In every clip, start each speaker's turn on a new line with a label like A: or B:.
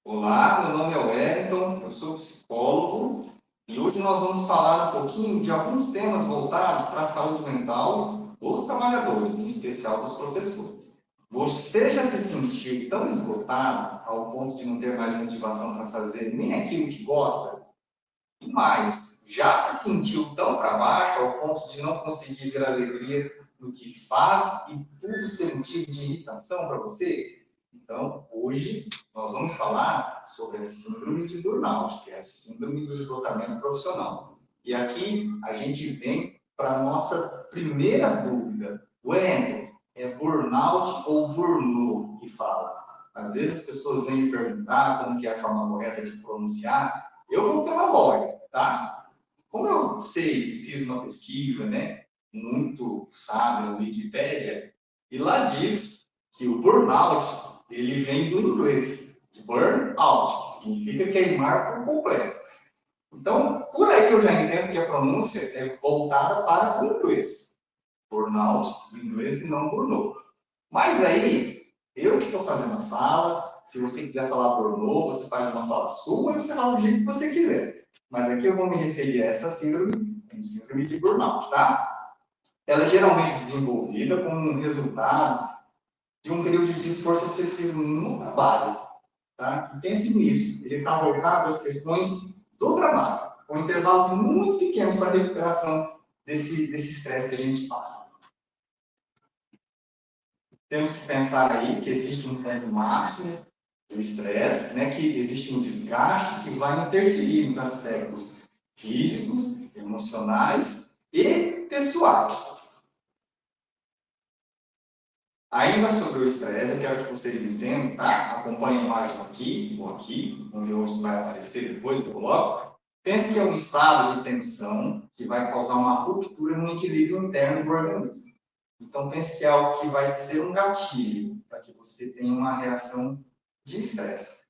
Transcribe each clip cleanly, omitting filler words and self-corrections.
A: Olá, meu nome é Wellington, eu sou psicólogo e hoje nós vamos falar um pouquinho de alguns temas voltados para a saúde mental dos trabalhadores, em especial dos professores. Você já se sentiu tão esgotado ao ponto de não ter mais motivação para fazer nem aquilo que gosta? E mais, já se sentiu tão para baixo ao ponto de não conseguir ver alegria no que faz e tudo ser motivo de irritação para você? Então, hoje nós vamos falar sobre a síndrome de burnout, que é a síndrome do esgotamento profissional. E aqui a gente vem para a nossa primeira dúvida. Wendel, é burnout ou burnout que fala? Às vezes as pessoas vêm me perguntar como que é a forma correta de pronunciar. Eu vou pela lógica, tá? Como eu sei, fiz uma pesquisa, né, muito sábia no Wikipedia, e lá diz que o burnout, ele vem do inglês, burn out, que significa queimar por completo. Então, por aí eu já entendo que a pronúncia é voltada para o inglês. Burnout, do inglês, e não burnout. Mas aí, eu que estou fazendo a fala, se você quiser falar burnout, você faz uma fala sua e você fala do jeito que você quiser. Mas aqui eu vou me referir a essa síndrome, como síndrome de burnout, tá? Ela é geralmente desenvolvida como um resultado de um período de esforço excessivo no trabalho, tá? E pense nisso, ele está voltado às questões do trabalho, com intervalos muito pequenos para a recuperação desse estresse que a gente passa. Temos que pensar aí que existe um ponto máximo do estresse, né, que existe um desgaste que vai interferir nos aspectos físicos, emocionais e pessoais. Ainda sobre o estresse, eu quero que vocês entendam, tá? Acompanhe a imagem aqui, ou aqui, vamos ver onde vai aparecer depois, eu coloco. Pense que é um estado de tensão que vai causar uma ruptura no equilíbrio interno do organismo. Então, pense que é algo que vai ser um gatilho para que você tenha uma reação de estresse.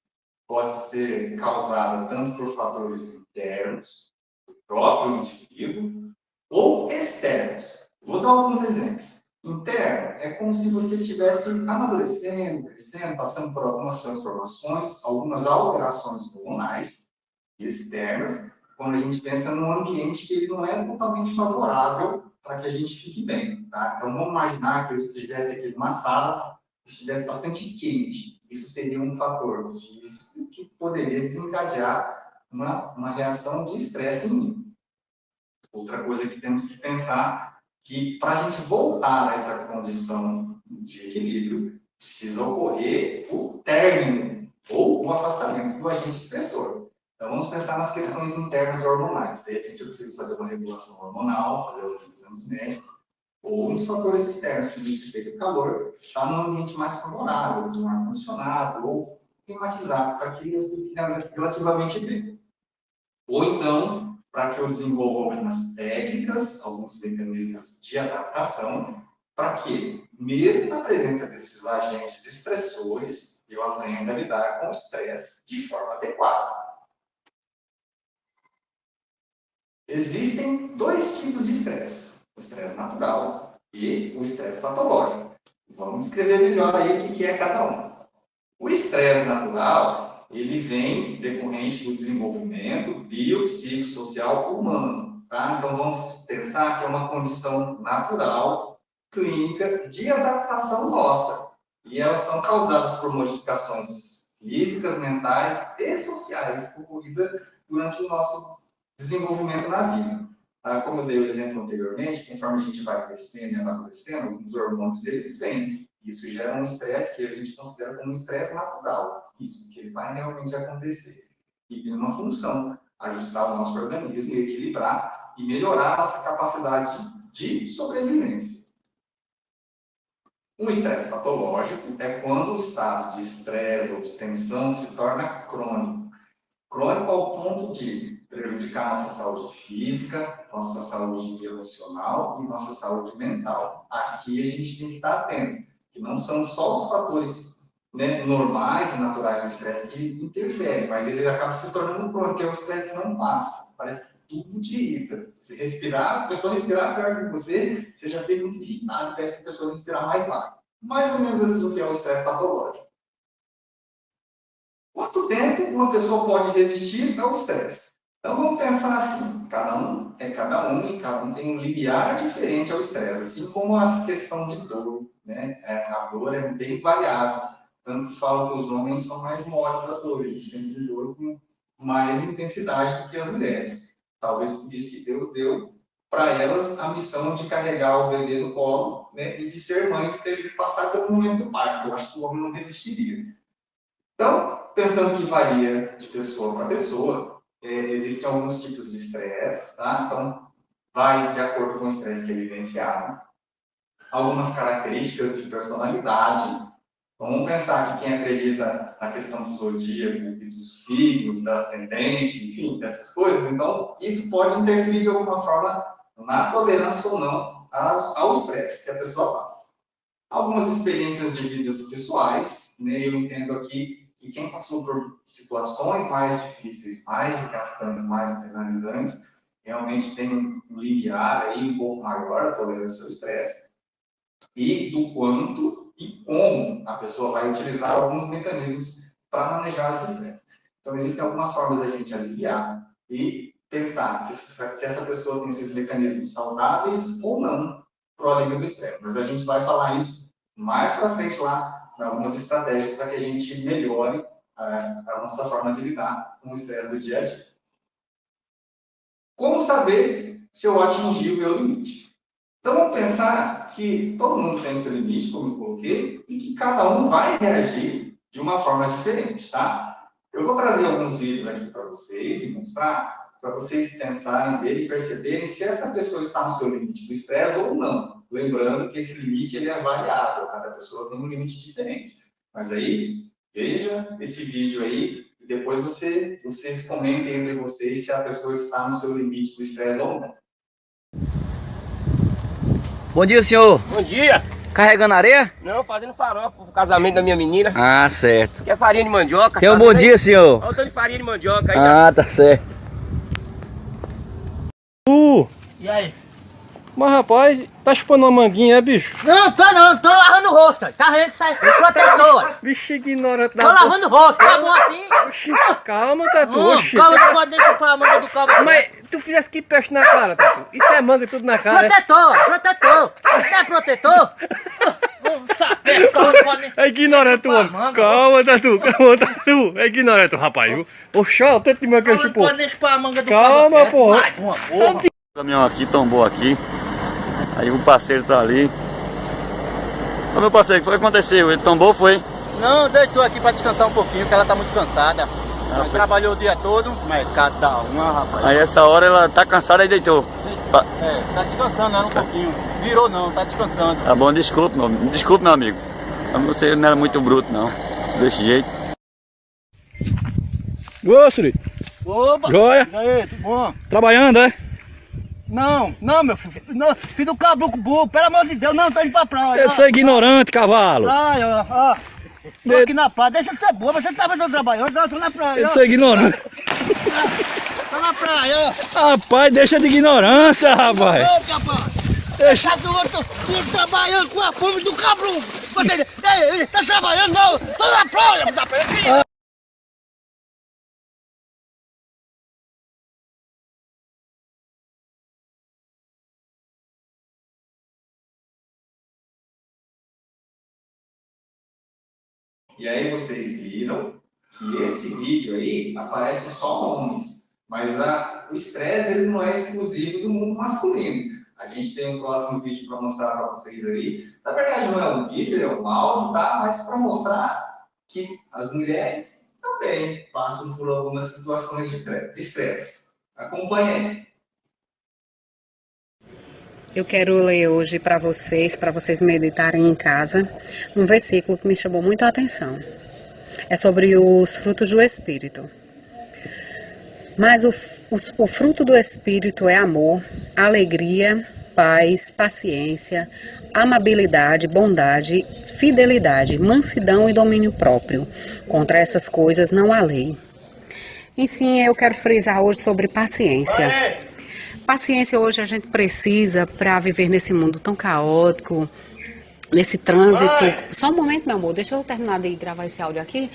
A: Pode ser causada tanto por fatores internos, do próprio indivíduo, ou externos. Vou dar alguns exemplos. Interno é como se você estivesse amadurecendo, crescendo, passando por algumas transformações, algumas alterações hormonais externas, quando a gente pensa num ambiente que ele não é totalmente favorável para que a gente fique bem. Tá? Então, vamos imaginar que eu estivesse aqui numa sala, estivesse bastante quente. Isso seria um fator físico que poderia desencadear uma reação de estresse em mim. Outra coisa que temos que pensar que para a gente voltar a essa condição de equilíbrio, precisa ocorrer o término ou o afastamento do agente estressor. Então, vamos pensar nas questões internas hormonais. De repente, eu preciso fazer uma regulação hormonal, fazer outros exames médicos, ou os fatores externos, como esse efeito calor, está num ambiente mais favorável, no ar-condicionado, ou climatizado, para que eu fique relativamente bem. Ou então, para que eu desenvolva algumas técnicas, alguns mecanismos de adaptação, para que, mesmo na presença desses agentes estressores, eu aprenda a lidar com o estresse de forma adequada. Existem dois tipos de estresse: o estresse natural e o estresse patológico. Vamos descrever melhor aí o que é cada um. O estresse natural, ele vem decorrente do desenvolvimento biopsicossocial humano, tá? Então, vamos pensar que é uma condição natural, clínica, de adaptação nossa. E elas são causadas por modificações físicas, mentais e sociais ocorridas durante o nosso desenvolvimento na vida. Tá? Como eu dei o exemplo anteriormente, conforme a gente vai crescendo e amadurecendo, os hormônios eles vêm. Isso gera um estresse que a gente considera como um estresse natural. Isso, que ele vai realmente acontecer. E tem uma função, ajustar o nosso organismo, equilibrar e melhorar a nossa capacidade de sobrevivência. Um estresse patológico é quando o estado de estresse ou de tensão se torna crônico. Crônico ao ponto de prejudicar nossa saúde física, nossa saúde emocional e nossa saúde mental. Aqui a gente tem que estar atento, que não são só os fatores, né, normais e naturais do estresse que interferem, mas ele acaba se tornando crônico, porque o estresse não passa. Parece que tudo te irrita. Se respirar, a pessoa respirar perto de você, você já fica muito irritado e pede para a pessoa respirar mais lá. Mais ou menos assim que é o estresse patológico. Quanto tempo uma pessoa pode resistir ao estresse? Então vamos pensar assim, cada um é cada um e cada um tem um limiar diferente ao estresse, assim como a questão de dor, né? A dor é bem variável, tanto que falam que os homens são mais moles da dor, eles sentem dor com mais intensidade do que as mulheres. Talvez por isso que Deus deu para elas a missão de carregar o bebê no colo, né? E de ser mãe que teve que passar pelo momento do parto. Eu acho que o homem não resistiria. Então, pensando que varia de pessoa para pessoa, existem alguns tipos de estresse, tá? Então, vai de acordo com o estresse que é vivenciado. Algumas características de personalidade. Então, vamos pensar que quem acredita na questão do zodíaco e dos signos, da ascendente, enfim, dessas coisas, então, isso pode interferir de alguma forma na tolerância ou não ao estresse que a pessoa passa. Algumas experiências de vidas pessoais, né? Eu entendo aqui que quem passou por situações mais difíceis, mais desgastantes, mais penalizantes, realmente tem um limiar aí um pouco maior a tolerância ao estresse e do quanto e como a pessoa vai utilizar alguns mecanismos para manejar esse estresse. Então, existem algumas formas da gente aliviar e pensar que se essa pessoa tem esses mecanismos saudáveis ou não para o alívio do estresse. Mas a gente vai falar isso mais para frente lá, algumas estratégias para que a gente melhore a nossa forma de lidar com o estresse do dia a dia. Como saber se eu atingi o meu limite? Então, vamos pensar que todo mundo tem o seu limite, como eu coloquei, e que cada um vai reagir de uma forma diferente, tá? Eu vou trazer alguns vídeos aqui para vocês e mostrar, para vocês pensarem, verem e perceberem se essa pessoa está no seu limite do estresse ou não. Lembrando que esse limite ele é variável, cada pessoa tem um limite diferente. Mas aí, veja esse vídeo aí e depois vocês comentem entre vocês se a pessoa está no seu limite do estresse ou não.
B: Bom dia, senhor.
C: Bom dia.
B: Carregando areia?
C: Não, fazendo farofa pro casamento da minha menina.
B: Ah, certo.
C: Quer farinha de mandioca?
B: Tenha um bom dia, senhor.
C: Olha o tanto de farinha de mandioca aí.
B: Ah, tá certo.
C: E aí?
D: Mas rapaz, tá chupando uma manguinha, é bicho?
E: Não, tô lavando o rosto, tá vendo isso aí? Protetor.
D: Bicho ignorante
E: Tô lavando o rosto, tá bom assim?
D: Oxi, calma, Tatu, oxi.
E: Calma, não pode nem chupar a manga do cabo.
D: Mas tu fizesse que peste na cara, Tatu. Isso é manga tudo na cara,
E: Protetor. Isso não é protetor? Não pode nem...
D: é ignorante, o homem.
E: manga,
D: Calma, Tatu, é ignorante, rapaz, viu? Oxi, olha o tanto de manga que ele
E: Não
D: chupou.
E: pode nem chupar a manga do
D: Calma,
E: cabo.
D: porra.
E: Vai, uma porra.
F: O caminhão aqui tombou aqui. Aí o parceiro tá ali. Ô meu parceiro, o que foi que aconteceu? Ele tombou, foi?
G: Não, deitou aqui pra descansar um pouquinho, porque ela tá muito cansada. Ela trabalhou o dia todo, mas cada uma, rapaz.
F: Aí essa hora ela tá cansada e deitou.
G: É, tá descansando ela um pouquinho. Virou não, tá descansando.
F: Tá bom, desculpe meu amigo. Você não era muito bruto não. Desse jeito.
D: Ô, Suri,
G: Opa!
D: joia?
G: E aí, tudo bom?
D: Trabalhando, é?
G: Não, meu filho. Não, filho do caboclo burro, pelo amor de Deus, não, tô indo pra praia.
D: Eu sou ignorante, cavalo.
G: Praia, ó. Tô aqui na praia, deixa de ser boa, você tá vendo eu trabalhando, não, tô na praia.
D: Eu
G: ó.
D: sou ignorante.
G: Tô na praia, ó.
D: Rapaz, deixa de ignorância, rapaz.
G: Ô, rapaz.
D: Deixa.
G: Tá do outro filho trabalhando com a fome do cabrão. Você, ei, tá trabalhando não, tô na praia, tá praia.
A: E aí vocês viram que esse vídeo aí aparece só homens, mas o estresse ele não é exclusivo do mundo masculino. A gente tem um próximo vídeo para mostrar para vocês aí. Na verdade não é um vídeo, ele é um áudio, tá? Mas para mostrar que as mulheres também passam por algumas situações de estresse. Acompanhe aí.
H: Eu quero ler hoje para vocês meditarem em casa, um versículo que me chamou muito a atenção. É sobre os frutos do Espírito. Mas o fruto do Espírito é amor, alegria, paz, paciência, amabilidade, bondade, fidelidade, mansidão e domínio próprio. Contra essas coisas não há lei. Enfim, eu quero frisar hoje sobre paciência. Paciência hoje a gente precisa para viver nesse mundo tão caótico, nesse trânsito. Só um momento, meu amor, deixa eu terminar de gravar esse áudio aqui.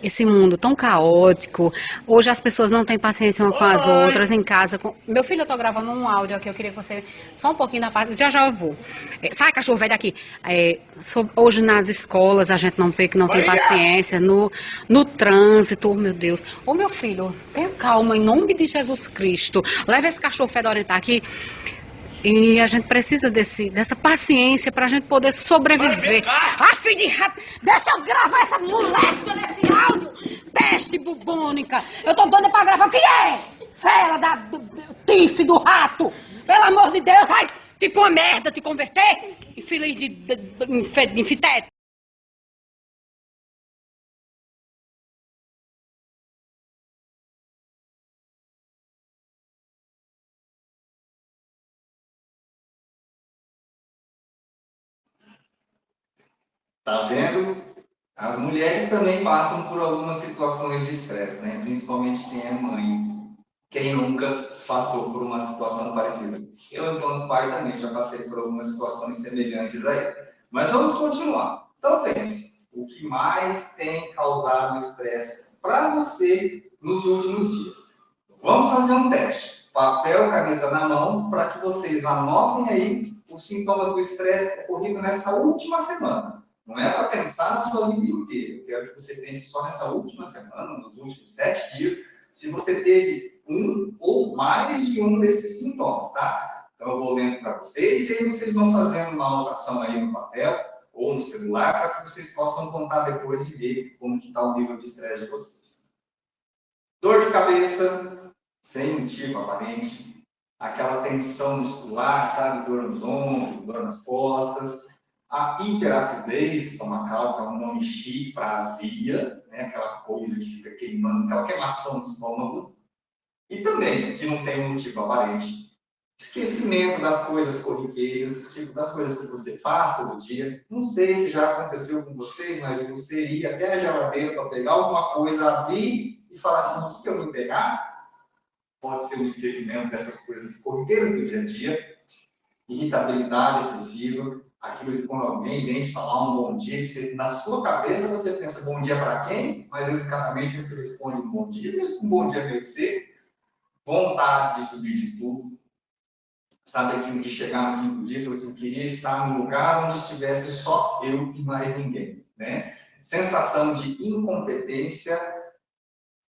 H: esse mundo tão caótico. Hoje as pessoas não têm paciência umas com as outras em casa. Meu filho, eu tô gravando um áudio aqui, eu queria que você... Só um pouquinho da parte... Já eu vou. Sai, cachorro velho, daqui. Hoje nas escolas a gente não vê que não tem paciência. No trânsito, oh, meu Deus. Ô, meu filho, tenha calma, em nome de Jesus Cristo. Leva esse cachorro fedorento aqui. E a gente precisa dessa paciência pra gente poder sobreviver. Ah, filho de rato, deixa eu gravar essa moléstia nesse áudio. Peste bubônica. Eu tô doida pra gravar. O que é? Fera do tife do rato. Pelo amor de Deus, vai tipo uma merda te converter. Infeliz de infitete.
A: Tá vendo? As mulheres também passam por algumas situações de estresse, né? Principalmente quem é mãe. Quem nunca passou por uma situação parecida? Eu, enquanto pai, também já passei por algumas situações semelhantes aí. Mas vamos continuar. Então, pense, o que mais tem causado estresse para você nos últimos dias? Vamos fazer um teste. Papel, caneta na mão, para que vocês anotem aí os sintomas do estresse ocorrido nessa última semana. Não é para pensar na sua vida inteira. Eu quero que você pense só nessa última semana, nos últimos 7 dias, se você teve um ou mais de um desses sintomas, tá? Então, eu vou lendo para vocês, e aí vocês vão fazendo uma anotação aí no papel ou no celular, para que vocês possam contar depois e ver como que está o nível de estresse de vocês. Dor de cabeça, sem motivo aparente. Aquela tensão muscular, sabe? Dor nos ombros, dor nas costas. A hiperacidez estomacal, que é um nome chique para azia, né? Aquela coisa que fica queimando, aquela queimação no estômago. E também, que não tem um motivo aparente, esquecimento das coisas corriqueiras, tipo das coisas que você faz todo dia. Não sei se já aconteceu com vocês, mas você ir até a geladeira para pegar alguma coisa, abrir e falar assim, o que eu vim pegar? Pode ser um esquecimento dessas coisas corriqueiras do dia a dia. Irritabilidade excessiva, aquilo de quando alguém vem te falar um bom dia, na sua cabeça você pensa bom dia para quem, mas educadamente você responde um bom dia, mesmo um bom dia meio seco, vontade de subir de tudo, sabe aquilo de chegar no fim do dia, você queria estar num lugar onde estivesse só eu e mais ninguém, né? Sensação de incompetência.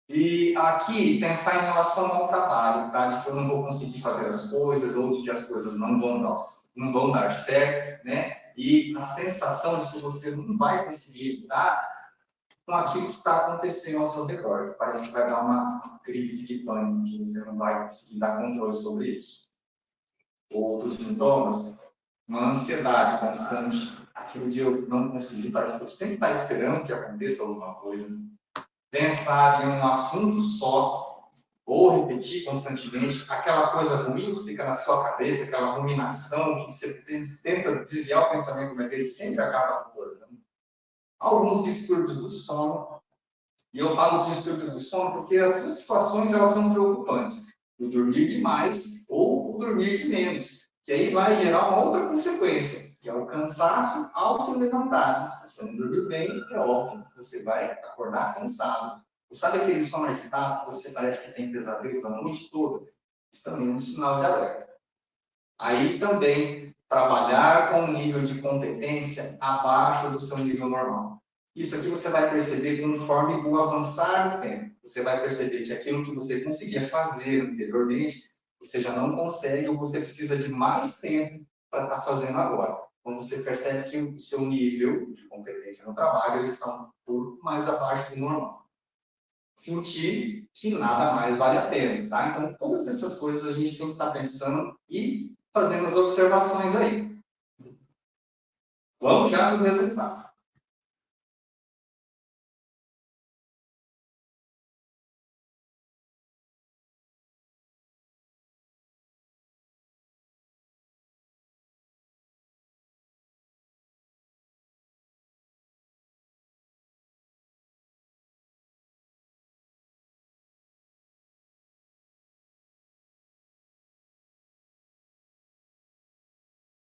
A: E aqui, pensar em relação ao trabalho, tá? De que eu não vou conseguir fazer as coisas, ou de que as coisas não vão dar certo, né? E a sensação de que você não vai conseguir lidar com aquilo que está acontecendo ao seu redor. Parece que vai dar uma crise de pânico, que você não vai conseguir dar controle sobre isso. Outros sintomas, uma ansiedade constante. Aquilo de eu não conseguir, parece que eu sempre estou esperando que aconteça alguma coisa. Pensar em um assunto só, ou repetir constantemente, aquela coisa ruim que fica na sua cabeça, aquela ruminação que você tenta desviar o pensamento, mas ele sempre acaba concordando. Alguns distúrbios do sono, e eu falo dos distúrbios do sono porque as duas situações elas são preocupantes, o dormir demais ou o dormir de menos, que aí vai gerar uma outra consequência, que é o cansaço ao se levantar. Se você não dormir bem, é óbvio, você vai acordar cansado. Sabe aquele sono agitado que você parece que tem pesadelos a noite toda? Isso também é um sinal de alerta. Aí também, trabalhar com um nível de competência abaixo do seu nível normal. Isso aqui você vai perceber conforme o avançar do tempo. Você vai perceber que aquilo que você conseguia fazer anteriormente, você já não consegue ou você precisa de mais tempo para estar fazendo agora. Quando você percebe que o seu nível de competência no trabalho ele está um pouco mais abaixo do normal. Sentir que nada mais vale a pena, tá? Então, todas essas coisas a gente tem que estar pensando e fazendo as observações aí. Vamos já no resultado.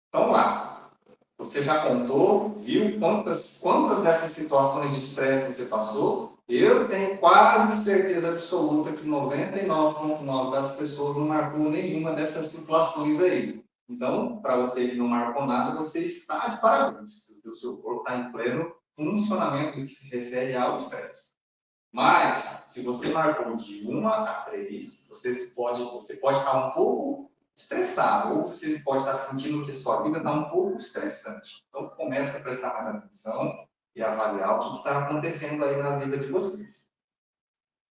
A: Então, vamos lá. Você já contou, viu quantas dessas situações de estresse você passou? Eu tenho quase certeza absoluta que 99,9% das pessoas não marcou nenhuma dessas situações aí. Então, para você que não marcou nada, você está de parabéns, porque o seu corpo está em pleno funcionamento no que se refere ao estresse. Mas, se você marcou de 1 a 3, você pode estar um pouco estressado, ou você pode estar sentindo que a sua vida está um pouco estressante. Então, comece a prestar mais atenção e avaliar o que está acontecendo aí na vida de vocês.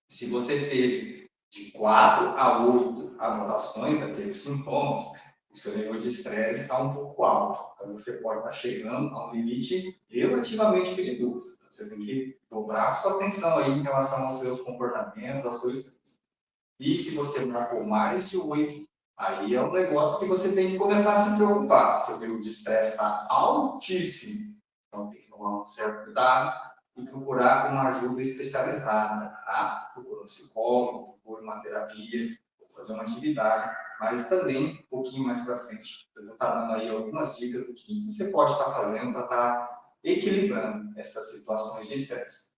A: Se você teve de 4 a 8 anotações daqueles sintomas, o seu nível de estresse está um pouco alto. Então, você pode estar chegando a um limite relativamente perigoso. Você tem que dobrar a sua atenção aí em relação aos seus comportamentos, ao seu estresse. E se você marcou mais de 8, aí é um negócio que você tem que começar a se preocupar. Seu nível de estresse está altíssimo. Então, tem que tomar um certo cuidado e procurar uma ajuda especializada, tá? Procura um psicólogo, procura uma terapia, fazer uma atividade, mas também, um pouquinho mais para frente, eu vou estar dando aí algumas dicas do que você pode estar fazendo para estar equilibrando essas situações de estresse.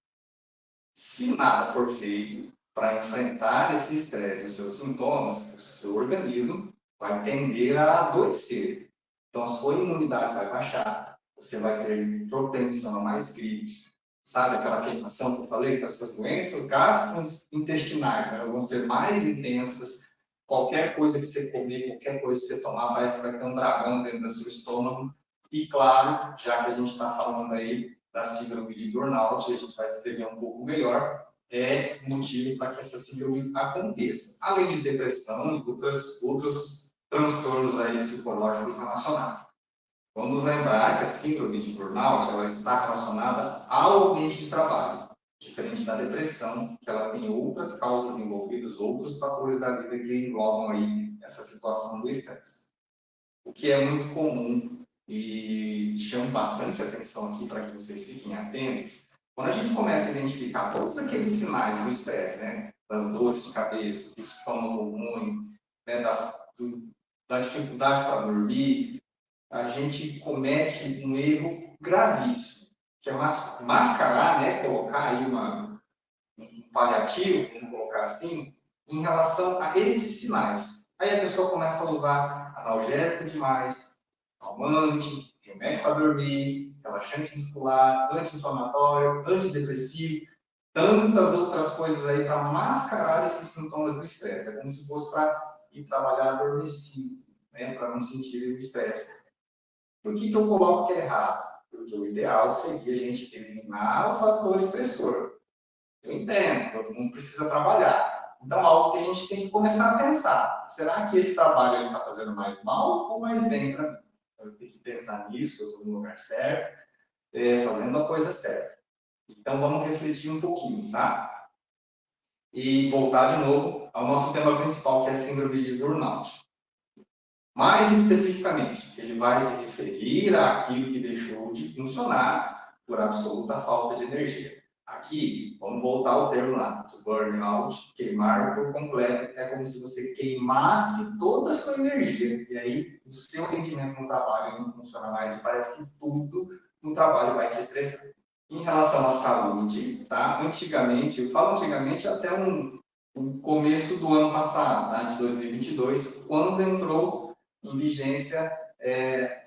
A: Se nada for feito para enfrentar esse estresse, os seus sintomas, o seu organismo vai tender a adoecer. Então, a sua imunidade vai baixar, você vai ter propensão a mais gripes. Sabe aquela queimação que eu falei? Então, essas doenças gastrointestinais, elas vão ser mais intensas. Qualquer coisa que você comer, qualquer coisa que você tomar, parece que vai ter um dragão dentro do seu estômago. E, claro, já que a gente está falando aí da síndrome de burnout, a gente vai descrever um pouco melhor, é motivo para que essa síndrome aconteça. Além de depressão e outros transtornos aí psicológicos relacionados. Vamos lembrar que a síndrome de burnout ela está relacionada ao ambiente de trabalho, diferente da depressão, que ela tem outras causas envolvidas, outros fatores da vida que englobam aí essa situação do estresse. O que é muito comum e chamo bastante atenção aqui para que vocês fiquem atentos, quando a gente começa a identificar todos aqueles sinais do estresse, né, das dores de cabeça, do estômago ruim, né, da dificuldade para dormir, a gente comete um erro gravíssimo, que é mascarar, né, colocar aí um paliativo, vamos colocar assim, em relação a esses sinais. Aí a pessoa começa a usar analgésico demais, calmante, remédio para dormir, relaxante muscular, anti-inflamatório, antidepressivo, tantas outras coisas aí para mascarar esses sintomas do estresse. É como se fosse para ir trabalhar adormecido, né, para não sentir o estresse. Por que eu coloco que é errado? Porque o ideal seria a gente eliminar o fator estressor. Eu entendo, todo mundo precisa trabalhar. Então, algo que a gente tem que começar a pensar. Será que esse trabalho está fazendo mais mal ou mais bem para mim? Eu tenho que pensar nisso, eu estou no lugar certo, fazendo a coisa certa. Então, vamos refletir um pouquinho, tá? E voltar de novo ao nosso tema principal, que é a síndrome de burnout. Mais especificamente, ele vai se referir àquilo que deixou de funcionar por absoluta falta de energia. Aqui, vamos voltar ao termo lá, do burnout, queimar por completo, é como se você queimasse toda a sua energia, e aí o seu rendimento no trabalho não funciona mais, e parece que tudo no trabalho vai te estressar. Em relação à saúde, tá? Antigamente, eu falo antigamente até o começo do ano passado, tá? De 2022, quando entrou em vigência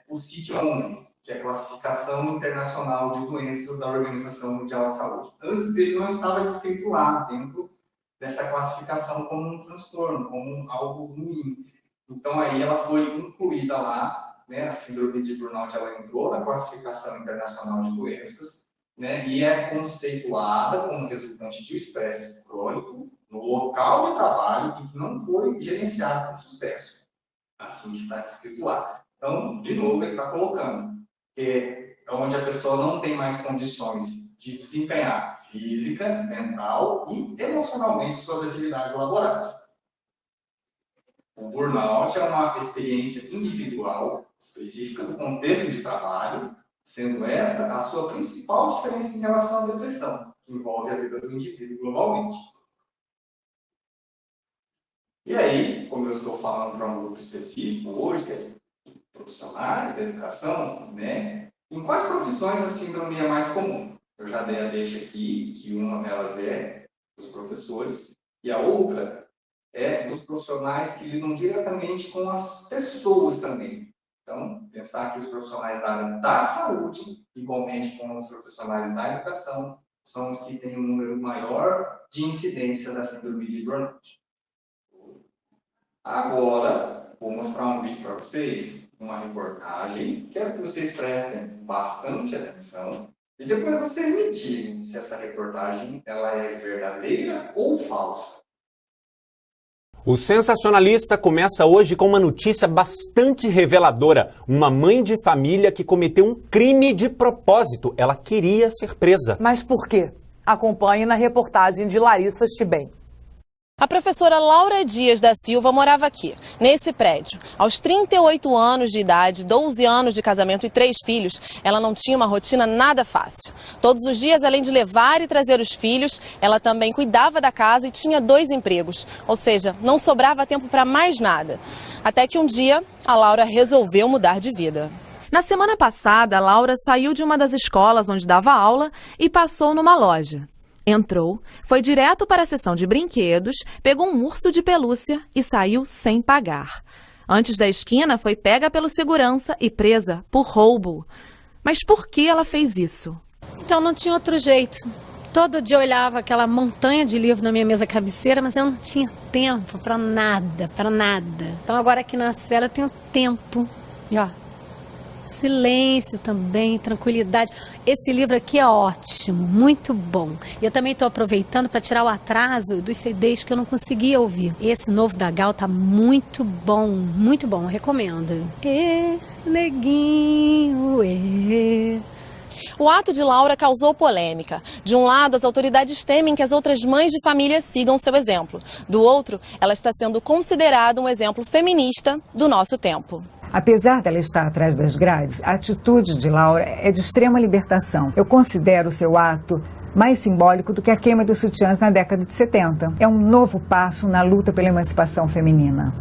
A: o CID-11, que é a Classificação Internacional de Doenças da Organização Mundial da Saúde. Antes dele não estava descrito lá, dentro dessa classificação, como um transtorno, como algo ruim. Então, aí ela foi incluída lá, né, a síndrome de burnout, ela entrou na Classificação Internacional de Doenças, né, e é conceituada como resultante de estresse crônico no local de trabalho e que não foi gerenciado com sucesso. Assim está escrito lá. Então, de novo, ele está colocando que é onde a pessoa não tem mais condições de desempenhar física, mental e emocionalmente suas atividades laborais. O burnout é uma experiência individual, específica do contexto de trabalho, sendo esta a sua principal diferença em relação à depressão, que envolve a vida do indivíduo globalmente. E aí, como eu estou falando para um grupo específico hoje, que é profissionais da educação, né? Em quais profissões a síndrome é mais comum? eu já dei a deixa aqui, que uma delas é dos professores, e a outra é dos profissionais que lidam diretamente com as pessoas também. Então, pensar que os profissionais da área da saúde, igualmente com os profissionais da educação, são os que têm um número maior de incidência da síndrome de burnout. Agora, vou mostrar um vídeo para vocês, uma reportagem. Quero que vocês prestem bastante atenção e depois vocês me digam se essa reportagem ela é verdadeira ou falsa.
I: O Sensacionalista começa hoje com uma notícia bastante reveladora. Uma mãe de família que cometeu um crime de propósito. Ela queria ser presa.
J: Mas por quê? Acompanhe na reportagem de Larissa Chibem.
K: A professora Laura Dias da Silva morava aqui, nesse prédio. Aos 38 anos de idade, 12 anos de casamento e 3 filhos, ela não tinha uma rotina nada fácil. Todos os dias, além de levar e trazer os filhos, ela também cuidava da casa e tinha 2 empregos. Ou seja, não sobrava tempo para mais nada. Até que um dia, a Laura resolveu mudar de vida. Na semana passada, a Laura saiu de uma das escolas onde dava aula e passou numa loja. Entrou, foi direto para a seção de brinquedos, pegou um urso de pelúcia e saiu sem pagar. Antes da esquina, foi pega pelo segurança e presa por roubo. Mas por que ela fez isso?
L: Então não tinha outro jeito. Todo dia eu olhava aquela montanha de livro na minha mesa cabeceira, mas eu não tinha tempo para nada, para nada. Então agora aqui na cela eu tenho tempo. E ó, silêncio também, tranquilidade. Esse livro aqui é ótimo, muito bom. E eu também estou aproveitando para tirar o atraso dos CDs que eu não conseguia ouvir. Esse novo da Gal tá muito bom, eu recomendo. Neguinho, O ato de Laura causou polêmica. De um lado, as autoridades temem que as outras mães de família sigam seu exemplo. Do outro, ela está sendo considerada um exemplo feminista do nosso tempo.
J: Apesar dela estar atrás das grades, a atitude de Laura é de extrema libertação. Eu considero o seu ato mais simbólico do que a queima dos sutiãs na década de 70. É um novo passo na luta pela emancipação feminina.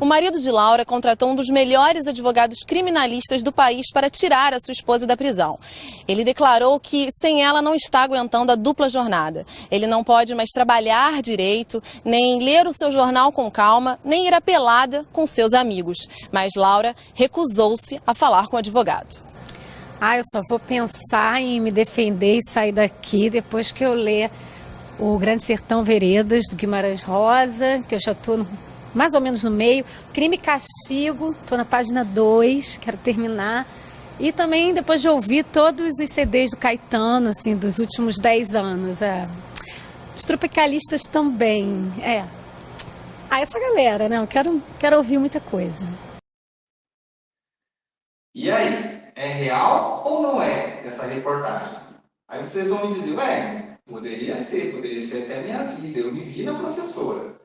K: O marido de Laura contratou um dos melhores advogados criminalistas do país para tirar a sua esposa da prisão. Ele declarou que sem ela não está aguentando a dupla jornada. Ele não pode mais trabalhar direito, nem ler o seu jornal com calma, nem ir à pelada com seus amigos. Mas Laura recusou-se a falar com o advogado.
L: Eu só vou pensar em me defender e sair daqui depois que eu ler o Grande Sertão Veredas, do Guimarães Rosa, que eu já estou mais ou menos no meio. Crime e Castigo, estou na página 2, quero terminar. E também depois de ouvir todos os CDs do Caetano, assim, dos últimos 10 anos. Os Tropicalistas também. Essa galera, né? Eu quero ouvir muita coisa.
A: E aí, é real ou não é essa reportagem? Aí vocês vão me dizer, poderia ser até minha vida, eu me vi na professora.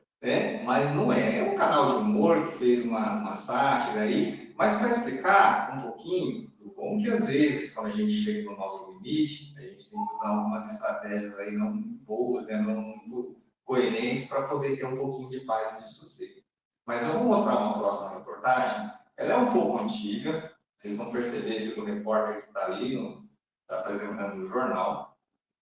A: Mas não é um canal de humor que fez uma sátira aí, mas para explicar um pouquinho do bom que às vezes, quando a gente chega no nosso limite, a gente tem que usar algumas estratégias aí não boas, não muito coerentes para poder ter um pouquinho de paz e de sossego. Mas eu vou mostrar uma próxima reportagem, ela é um pouco antiga, vocês vão perceber pelo repórter que está ali, está apresentando o jornal,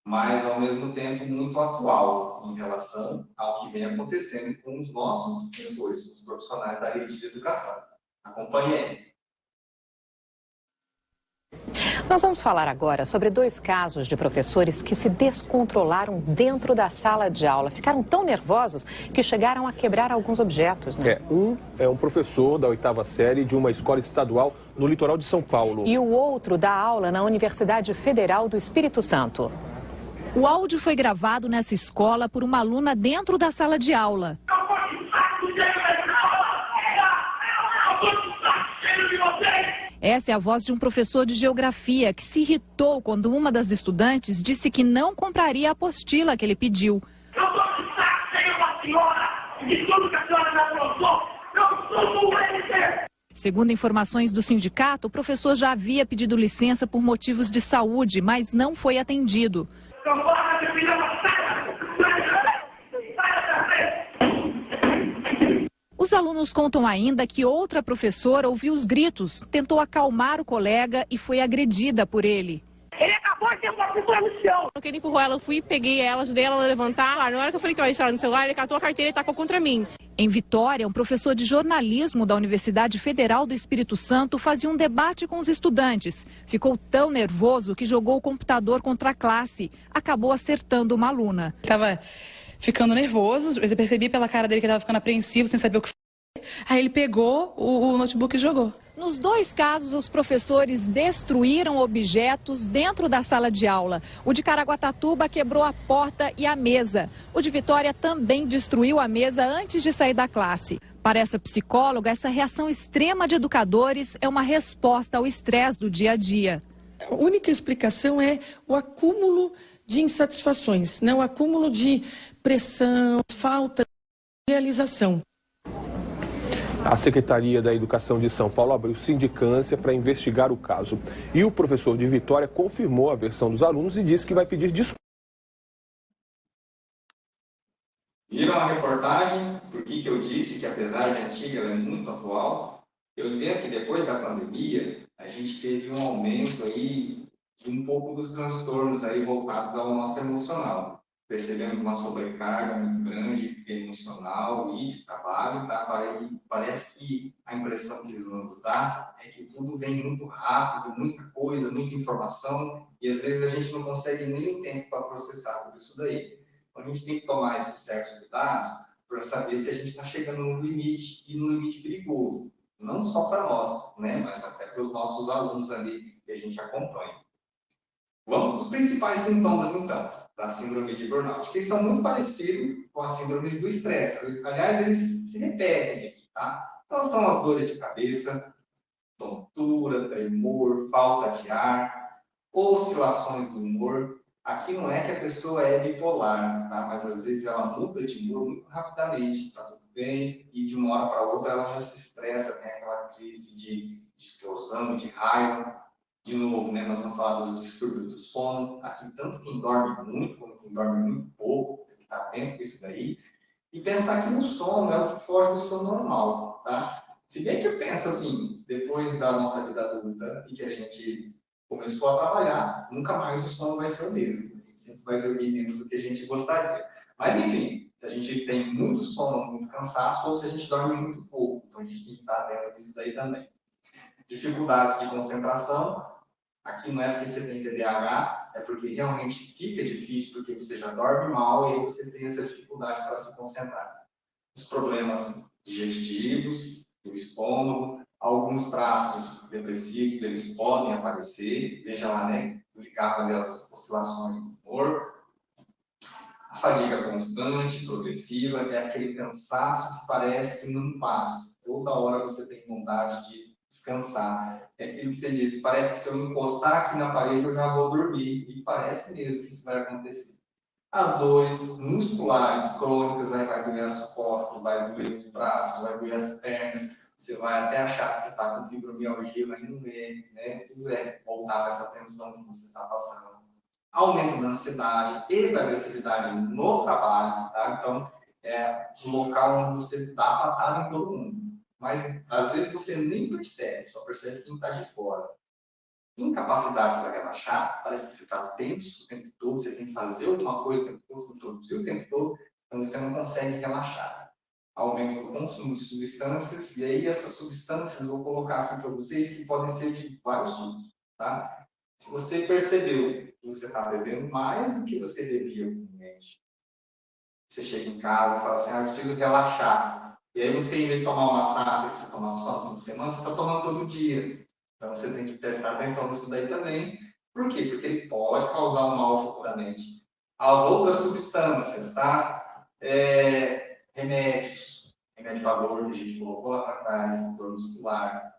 A: mas ao mesmo tempo muito atual em relação ao que vem acontecendo com os nossos professores, os profissionais da rede de educação. Acompanhe aí.
M: Nós vamos falar agora sobre 2 casos de professores que se descontrolaram dentro da sala de aula. Ficaram tão nervosos que chegaram a quebrar alguns objetos, né?
N: Um é um professor da 8ª série de uma escola estadual no litoral de São Paulo.
M: E o outro dá aula na Universidade Federal do Espírito Santo.
O: O áudio foi gravado nessa escola por uma aluna dentro da sala de aula. Essa é a voz de um professor de geografia que se irritou quando uma das estudantes disse que não compraria a apostila que ele pediu.
G: Eu tô de saco cheio da senhora, de tudo que a senhora me aprontou. Eu sou doente.
O: Segundo informações do sindicato, o professor já havia pedido licença por motivos de saúde, mas não foi atendido. Os alunos contam ainda que outra professora ouviu os gritos, tentou acalmar o colega e foi agredida por ele.
G: Ele acabou porta e a porta ficou no chão.
K: Ele empurrou ela, eu fui, peguei ela, ajudei ela a levantar. Na hora que eu falei que eu ia instalar no celular, ele catou a carteira e tacou contra mim.
O: Em Vitória, um professor de jornalismo da Universidade Federal do Espírito Santo fazia um debate com os estudantes. Ficou tão nervoso que jogou o computador contra a classe. Acabou acertando uma aluna.
P: Estava ficando nervoso, eu percebi pela cara dele que estava ficando apreensivo, sem saber o que foi. Aí ele pegou o notebook e jogou.
O: Nos dois casos, os professores destruíram objetos dentro da sala de aula. O de Caraguatatuba quebrou a porta e a mesa. O de Vitória também destruiu a mesa antes de sair da classe. Para essa psicóloga, essa reação extrema de educadores é uma resposta ao estresse do dia a dia.
Q: A única explicação é o acúmulo de insatisfações, né? O acúmulo de pressão, falta de realização.
N: A Secretaria da Educação de São Paulo abriu sindicância para investigar o caso. E o professor de Vitória confirmou a versão dos alunos e disse que vai pedir desculpas.
A: Viram a reportagem? Por que eu disse que, apesar de antiga, ela é muito atual? Eu entendo que depois da pandemia, a gente teve um aumento aí de um pouco dos transtornos aí voltados ao nosso emocional. Percebemos uma sobrecarga muito grande emocional e de trabalho, tá? Parece que a impressão que nos dá é que tudo vem muito rápido, muita coisa, muita informação, e às vezes a gente não consegue nem o tempo para processar tudo isso daí. Então, a gente tem que tomar esses certos cuidados para saber se a gente está chegando no limite, e no limite perigoso, não só para nós, né? Mas até para os nossos alunos ali que a gente acompanha. Vamos para os principais sintomas, então, da síndrome de burnout, que são muito parecidos com as síndromes do estresse. Aliás, eles se repetem aqui, tá? Então, são as dores de cabeça, tontura, tremor, falta de ar, oscilações do humor. Aqui não é que a pessoa é bipolar, tá? Mas às vezes ela muda de humor muito rapidamente, tá tudo bem, e de uma hora para outra ela já se estressa, tem aquela crise de explosão, de raiva. De novo, né, nós vamos falar dos distúrbios do sono. Aqui, tanto quem dorme muito, como quem dorme muito pouco, tem que estar atento com isso daí. E pensar que o sono é o que foge do sono normal, tá? Se bem que eu penso assim, depois da nossa vida adulta e que a gente começou a trabalhar, nunca mais o sono vai ser o mesmo. A gente sempre vai dormir menos do que a gente gostaria. Mas, enfim, se a gente tem muito sono, muito cansaço, ou se a gente dorme muito pouco. Então, a gente tem que estar atento nisso daí também. Dificuldades de concentração. Aqui não é porque você tem TDAH, é porque realmente fica difícil, porque você já dorme mal e aí você tem essa dificuldade para se concentrar. Os problemas digestivos, do estômago, alguns traços depressivos, eles podem aparecer. Veja lá, né? Ligado ali as oscilações do humor. A fadiga constante, progressiva, é aquele cansaço que parece que não passa. Toda hora você tem vontade de descansar. É aquilo que você disse, parece que se eu encostar aqui na parede eu já vou dormir. E parece mesmo que isso vai acontecer. As dores musculares crônicas, aí vai doer as costas, vai doer os braços, vai doer as pernas. Você vai até achar que você está com fibromialgia, mas não é, né? Tudo é voltar essa tensão que você está passando. Aumento da ansiedade e da agressividade no trabalho, tá? Então, é o local onde você dá patada em todo mundo. Mas, às vezes, você nem percebe, só percebe quem está de fora. Incapacidade para relaxar, parece que você está tenso o tempo todo, você tem que fazer alguma coisa o tempo todo, você tem que produzir o tempo todo, então você não consegue relaxar. Aumento do consumo de substâncias, e aí essas substâncias, eu vou colocar aqui para vocês, que podem ser de vários tipos, tá? Se você percebeu que você está bebendo mais do que você bebia comumente, você chega em casa e fala assim, eu preciso relaxar. E aí você, em vez de tomar uma taça que você tomava só no fim de semana, você está tomando todo dia. Então você tem que prestar atenção nisso daí também. Por quê? Porque ele pode causar um mal futuramente. As outras substâncias, tá? Remédios. Remédio para dor, que a gente colocou lá para trás, dor muscular.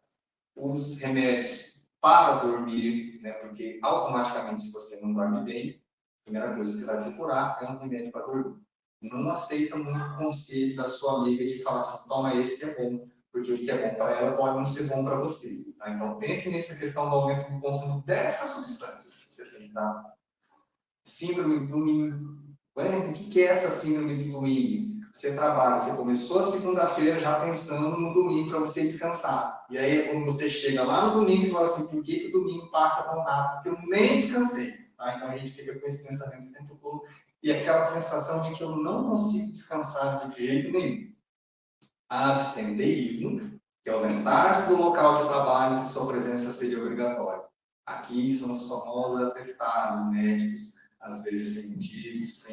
A: Os remédios para dormir, né? Porque automaticamente, se você não dorme bem, a primeira coisa que você vai procurar é um remédio para dormir. Não aceita muito conselho da sua amiga de falar assim, toma esse que é bom, porque o que é bom para ela pode não ser bom para você. Tá? Então, pense nessa questão do aumento do consumo dessas substâncias que você tem que dar. Síndrome do domingo. O que é essa síndrome do domingo? Você trabalha, você começou a segunda-feira já pensando no domingo para você descansar. E aí, quando você chega lá no domingo, você fala assim, por que o domingo passa tão rápido? Porque eu nem descansei. Tá? Então a gente fica com esse pensamento o tempo todo e aquela sensação de que eu não consigo descansar de jeito nenhum. Absenteísmo, que é ausentar-se do local de trabalho que sua presença seja obrigatória. Aqui são os famosos atestados médicos, às vezes sem motivos,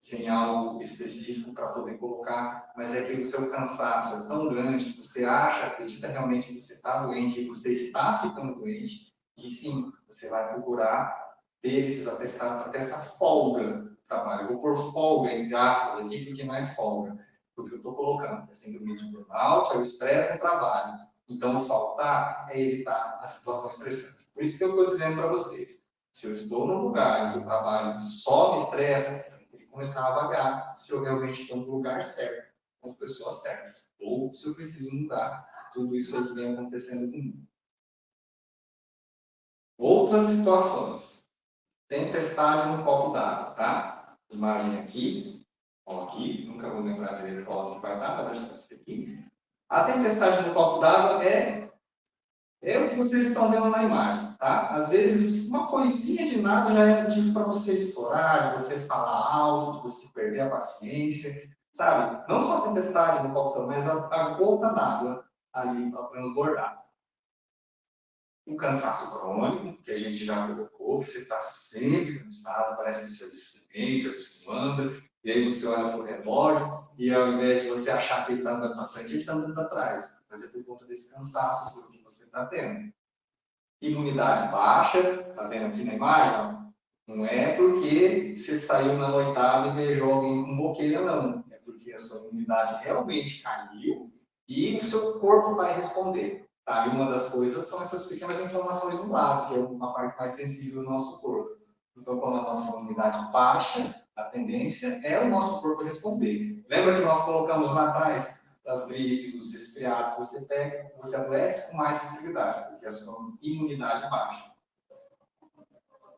A: sem algo específico para poder colocar, mas é que o seu cansaço é tão grande que você acredita realmente que você está doente e você está ficando doente, e sim, você vai procurar ter esses atestados para ter essa folga do trabalho. Eu vou pôr folga, entre aspas, aqui, porque não é folga, porque eu estou colocando, é síndrome de burnout, é o estresse no trabalho. Então, o faltar é evitar a situação estressante. Por isso que eu estou dizendo para vocês, se eu estou num lugar em que o trabalho só me estressa, começar a vagar se eu realmente estou no lugar certo, com as pessoas certas, ou se eu preciso mudar tudo isso aí que vem acontecendo comigo. Outras situações. Tempestade no copo d'água, tá? Imagem aqui, ó, aqui, nunca vou lembrar direito qual que vai dar, mas acho que vai ser aqui. A tempestade no copo d'água é o que vocês estão vendo na imagem, tá? Às vezes, uma coisinha de nada já é motivo para você estourar, de você falar alto, de você perder a paciência, sabe? Não só a tempestade no copo, mas a gota d'água ali para transbordar. O cansaço crônico, que a gente já colocou, que você está sempre cansado, parece que o serviço não vem, o serviço não anda, e aí você olha para o relógio, e ao invés de você achar que ele está andando para frente, ele está andando para trás. Mas é por conta desse cansaço que você está tendo. Imunidade baixa, está vendo aqui na imagem? Não é porque você saiu na noitada e beijou alguém com boqueira, não. É porque a sua imunidade realmente caiu e o seu corpo vai responder. Tá? E uma das coisas são essas pequenas inflamações no lado, que é uma parte mais sensível do nosso corpo. Então, quando a nossa imunidade baixa, a tendência é o nosso corpo responder. Lembra que nós colocamos lá atrás das gripes, dos resfriados, você adoece com mais facilidade, porque a sua imunidade baixa.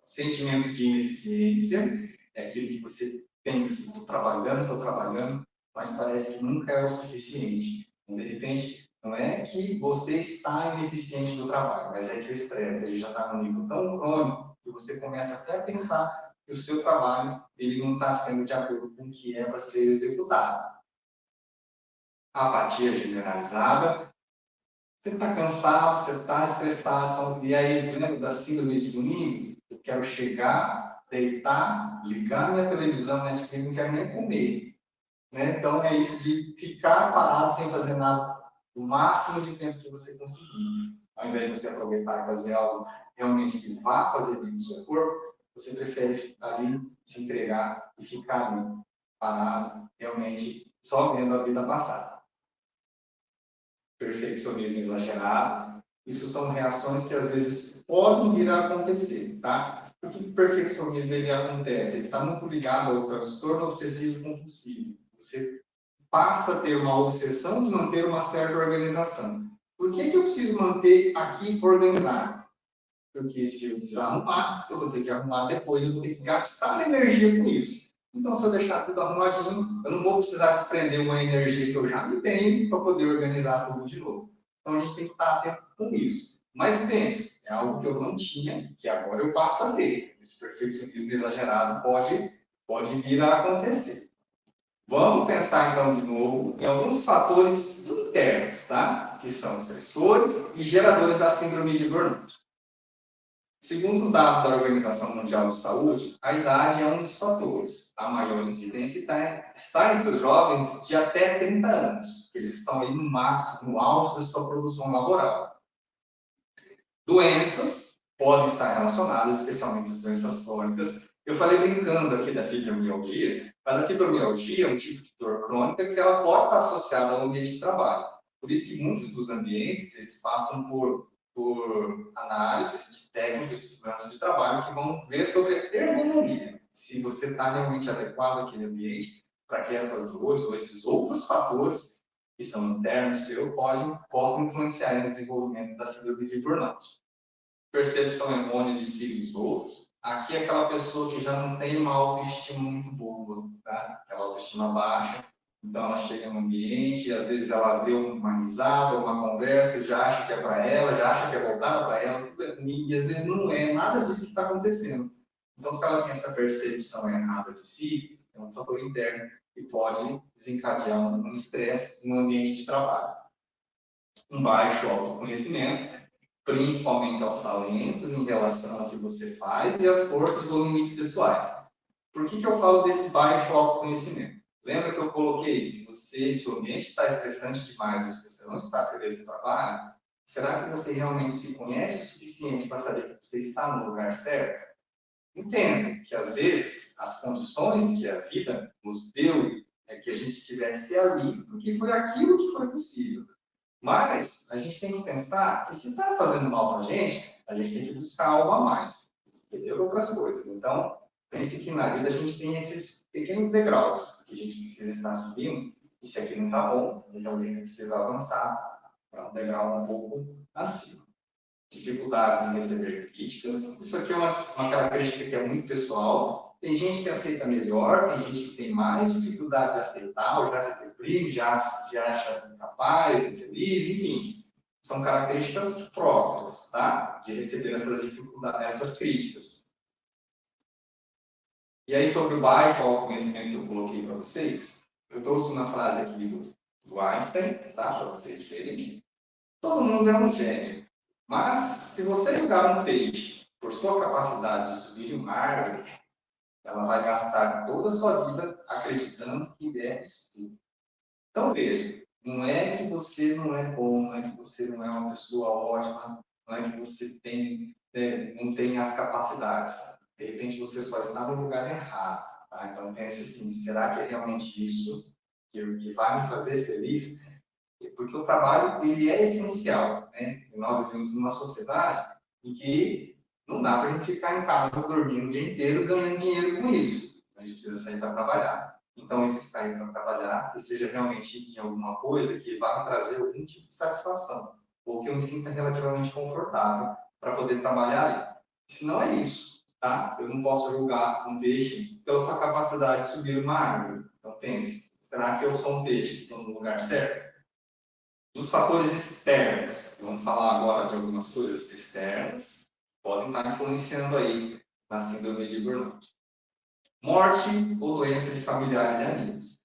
A: Sentimentos de ineficiência é aquilo que você pensa, estou trabalhando, mas parece que nunca é o suficiente. Então, de repente, não é que você está ineficiente no trabalho, mas é que o estresse ele já está num nível tão crônico que você começa até a pensar que o seu trabalho ele não está sendo de acordo com o que é para ser executado. Apatia generalizada. Você está cansado, você está estressado, e aí, lembra da síndrome de domingo? Eu quero chegar, deitar, ligar minha televisão, Netflix, não quero nem comer. Né? Então, é isso de ficar parado sem fazer nada o máximo de tempo que você conseguir. Ao invés de você aproveitar e fazer algo realmente que vá fazer bem no seu corpo, você prefere ficar ali, se entregar e ficar ali, parado, realmente só vendo a vida passar. Perfeccionismo exagerado. Isso são reações que às vezes podem vir a acontecer, tá? Por que o perfeccionismo ele acontece? Ele está muito ligado ao transtorno obsessivo compulsivo. Você passa a ter uma obsessão de manter uma certa organização. Por que eu preciso manter aqui organizado? Porque se eu desarrumar, eu vou ter que arrumar depois, eu vou ter que gastar energia com isso. Então, se eu deixar tudo arrumadinho, eu não vou precisar desprender uma energia que eu já não tenho para poder organizar tudo de novo. Então, a gente tem que estar atento com isso. Mas pense, é algo que eu não tinha, que agora eu passo a ter. Esse perfeccionismo exagerado pode vir a acontecer. Vamos pensar, então, de novo, em alguns fatores internos, tá? Que são estressores e geradores da síndrome de burnout. Segundo os dados da Organização Mundial de Saúde, a idade é um dos fatores. A maior incidência está entre os jovens de até 30 anos. Eles estão aí no máximo, no auge da sua produção laboral. Doenças podem estar relacionadas, especialmente as doenças crônicas. Eu falei brincando aqui da fibromialgia, mas a fibromialgia é um tipo de dor crônica que ela pode estar associada ao ambiente de trabalho. Por isso que muitos dos ambientes, eles passam por análises de técnicas de segurança de trabalho que vão ver sobre a ergonomia. Se você está realmente adequado àquele ambiente para que essas dores ou esses outros fatores que são internos seu possam influenciar no desenvolvimento da síndrome de burnout. Percepção errônea de si e dos outros. Aqui é aquela pessoa que já não tem uma autoestima muito boa, tá? Aquela autoestima baixa. Então, ela chega no ambiente, e às vezes ela vê uma risada, uma conversa, já acha que é para ela, já acha que é voltada para ela, e às vezes não é nada disso que está acontecendo. Então, se ela tem essa percepção errada de si, é um fator interno que pode desencadear um estresse no ambiente de trabalho. Um baixo autoconhecimento, principalmente aos talentos em relação ao que você faz e às forças ou limites pessoais. Por que eu falo desse baixo autoconhecimento? Lembra que eu coloquei, se o ambiente está estressante demais, ou se você não está feliz no trabalho, será que você realmente se conhece o suficiente para saber que você está no lugar certo? Entenda que, às vezes, as condições que a vida nos deu é que a gente estivesse ali, porque foi aquilo que foi possível. Mas a gente tem que pensar que se está fazendo mal para a gente tem que buscar algo a mais, entendeu? Outras coisas. Então, pense que na vida a gente tem esses pequenos degraus que a gente precisa estar subindo, e se aqui não está bom, então a gente precisa avançar para um degrau um pouco acima. Dificuldades em receber críticas. Isso aqui é uma característica que é muito pessoal. Tem gente que aceita melhor, tem gente que tem mais dificuldade de aceitar, ou já se deprime, já se acha incapaz, infeliz, enfim. São características próprias, tá? De receber essas dificuldades, essas críticas. E aí, sobre o baixo autoconhecimento que eu coloquei para vocês, eu trouxe uma frase aqui do Einstein, tá? Para vocês verem. Todo mundo é um gênio. Mas, se você julgar um peixe por sua capacidade de subir uma árvore, ela vai gastar toda a sua vida acreditando que deve subir. Então, veja, não é que você não é bom, não é que você não é uma pessoa ótima, não é que você não tem as capacidades. De repente, você só está no lugar errado. Tá? Então, pense assim, será que é realmente isso que vai me fazer feliz? Porque o trabalho, ele é essencial, né? E nós vivemos numa sociedade em que não dá para a gente ficar em casa dormindo o dia inteiro ganhando dinheiro com isso. A gente precisa sair para trabalhar. Então, esse sair para trabalhar, que seja realmente em alguma coisa que vá me trazer algum tipo de satisfação, ou que eu me sinta relativamente confortável para poder trabalhar ali. Se não é isso, tá? Eu não posso julgar um peixe pela sua capacidade de subir uma árvore. Então, pense, será que eu sou um peixe que estou no lugar certo? Dos fatores externos, vamos falar agora de algumas coisas externas, podem estar influenciando aí na síndrome de burnout. Morte ou doença de familiares e amigos.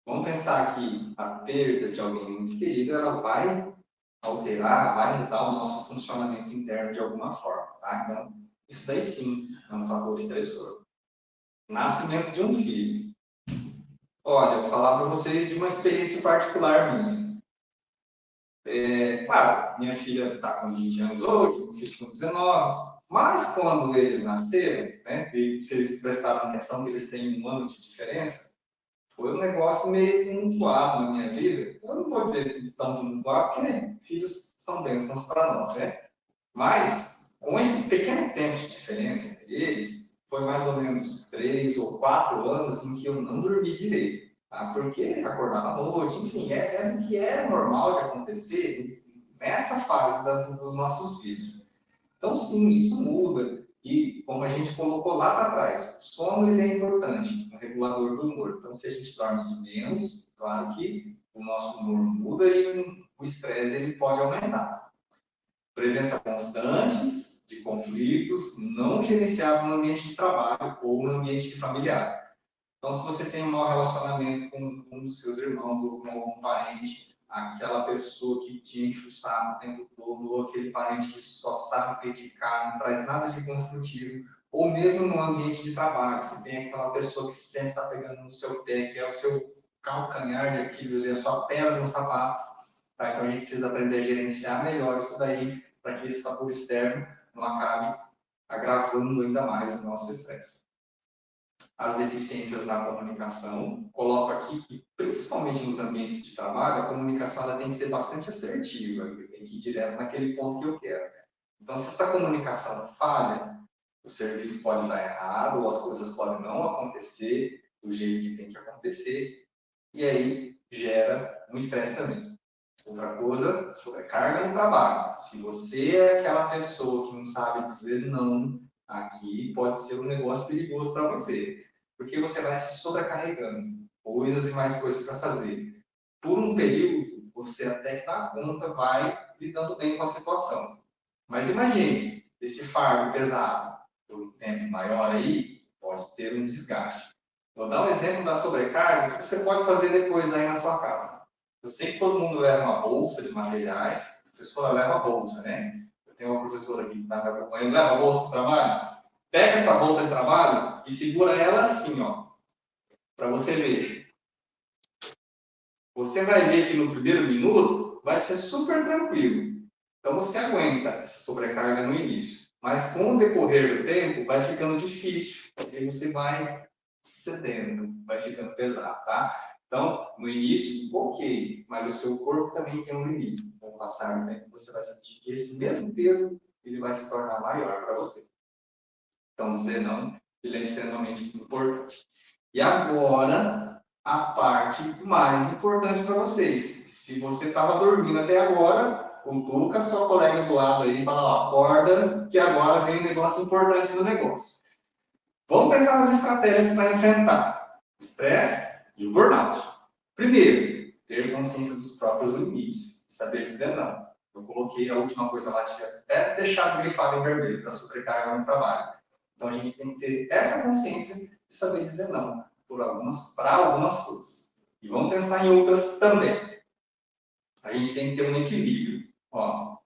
A: Vamos pensar que a perda de alguém muito querido, ela vai alterar, vai mudar o nosso funcionamento interno de alguma forma, tá? Então, isso daí sim é um fator estressor. Nascimento de um filho. Olha, eu vou falar para vocês de uma experiência particular minha. Claro, minha filha está com 20 anos hoje, meu filho com 19, mas quando eles nasceram, né, e vocês prestaram atenção que eles têm um ano de diferença, foi um negócio meio tumultuado na minha vida. Eu não vou dizer tão tumultuado, porque filhos são bênçãos para nós, né? Mas, com esse pequeno tempo de diferença entre eles, foi mais ou menos 3 ou 4 anos em que eu não dormi direito. Tá? Porque acordava à noite, enfim, o que é normal de acontecer nessa fase dos nossos filhos. Então, sim, isso muda. E, como a gente colocou lá para trás, o sono ele é importante, um regulador do humor. Então, se a gente dorme de menos, claro que o nosso humor muda e o estresse ele pode aumentar. Presença constante de conflitos não gerenciados no ambiente de trabalho ou no ambiente familiar. Então, se você tem um mau relacionamento com um dos seus irmãos ou com algum parente, aquela pessoa que te enche o saco o tempo todo, ou aquele parente que só sabe criticar, não traz nada de construtivo, ou mesmo no ambiente de trabalho, se tem aquela pessoa que sempre está pegando no seu pé, que é o seu calcanhar de Aquiles, a sua pedra no sapato, tá? Então a gente precisa aprender a gerenciar melhor isso daí, para que esse fator externo não acabe agravando ainda mais o nosso estresse. As deficiências na comunicação, coloco aqui que, principalmente nos ambientes de trabalho, a comunicação ela tem que ser bastante assertiva, tem que ir direto naquele ponto que eu quero. Então, se essa comunicação falha, o serviço pode dar errado, ou as coisas podem não acontecer do jeito que tem que acontecer, e aí gera um estresse também. Outra coisa, sobrecarga no trabalho. Se você é aquela pessoa que não sabe dizer não, aqui pode ser um negócio perigoso para você, porque você vai se sobrecarregando, coisas e mais coisas para fazer. Por um período, você até que dá conta, vai lidando bem com a situação. Mas imagine esse fardo pesado, por um tempo maior aí, pode ter um desgaste. Vou dar um exemplo da sobrecarga que você pode fazer depois aí na sua casa. Eu sei que todo mundo leva uma bolsa de materiais, a professora leva a bolsa, né? Eu tenho uma professora aqui que está me acompanhando, leva a bolsa para o trabalho. Pega essa bolsa de trabalho e segura ela assim, ó, para você ver. Você vai ver que no primeiro minuto vai ser super tranquilo. Então você aguenta essa sobrecarga no início. Mas com o decorrer do tempo vai ficando difícil. Porque você vai cedendo, vai ficando pesado, tá? Então, no início, ok. Mas o seu corpo também tem um limite. Com o passar do tempo, você vai sentir que esse mesmo peso ele vai se tornar maior para você. Então, dizer não, ele é extremamente importante. E agora, a parte mais importante para vocês. Se você estava dormindo até agora, o Lucas, seu colega do lado aí, fala, ó, acorda, que agora vem um negócio importante no negócio. Vamos pensar nas estratégias para enfrentar o estresse e o burnout. Primeiro, ter consciência dos próprios limites, saber dizer não. Eu coloquei a última coisa lá, tinha até deixado grifado em vermelho para sobrecarga no trabalho. Então, a gente tem que ter essa consciência de saber dizer não para algumas coisas. E vamos pensar em outras também. A gente tem que ter um equilíbrio. Ó,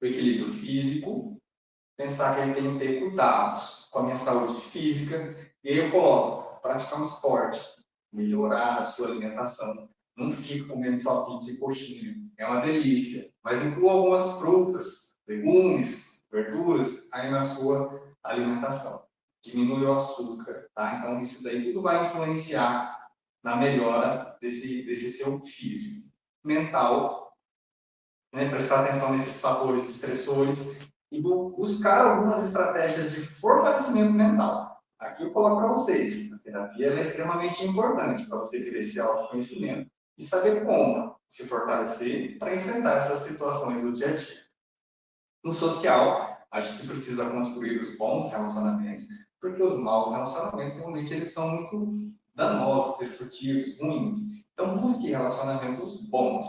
A: o equilíbrio físico, pensar que ele tem que ter cuidados com a minha saúde física. E aí eu coloco, praticar um esporte, melhorar a sua alimentação. Não fique comendo só pizza e coxinha. É uma delícia. Mas inclua algumas frutas, legumes, verduras aí na sua alimentação. Diminui o açúcar, tá? Então, isso daí tudo vai influenciar na melhora desse seu físico. Mental, né? Prestar atenção nesses fatores estressores e buscar algumas estratégias de fortalecimento mental. Aqui eu coloco para vocês, a terapia é extremamente importante para você crescer autoconhecimento e saber como se fortalecer para enfrentar essas situações do dia a dia. No social, a gente precisa construir os bons relacionamentos, porque os maus relacionamentos, realmente, eles são muito danosos, destrutivos, ruins. Então, busque relacionamentos bons.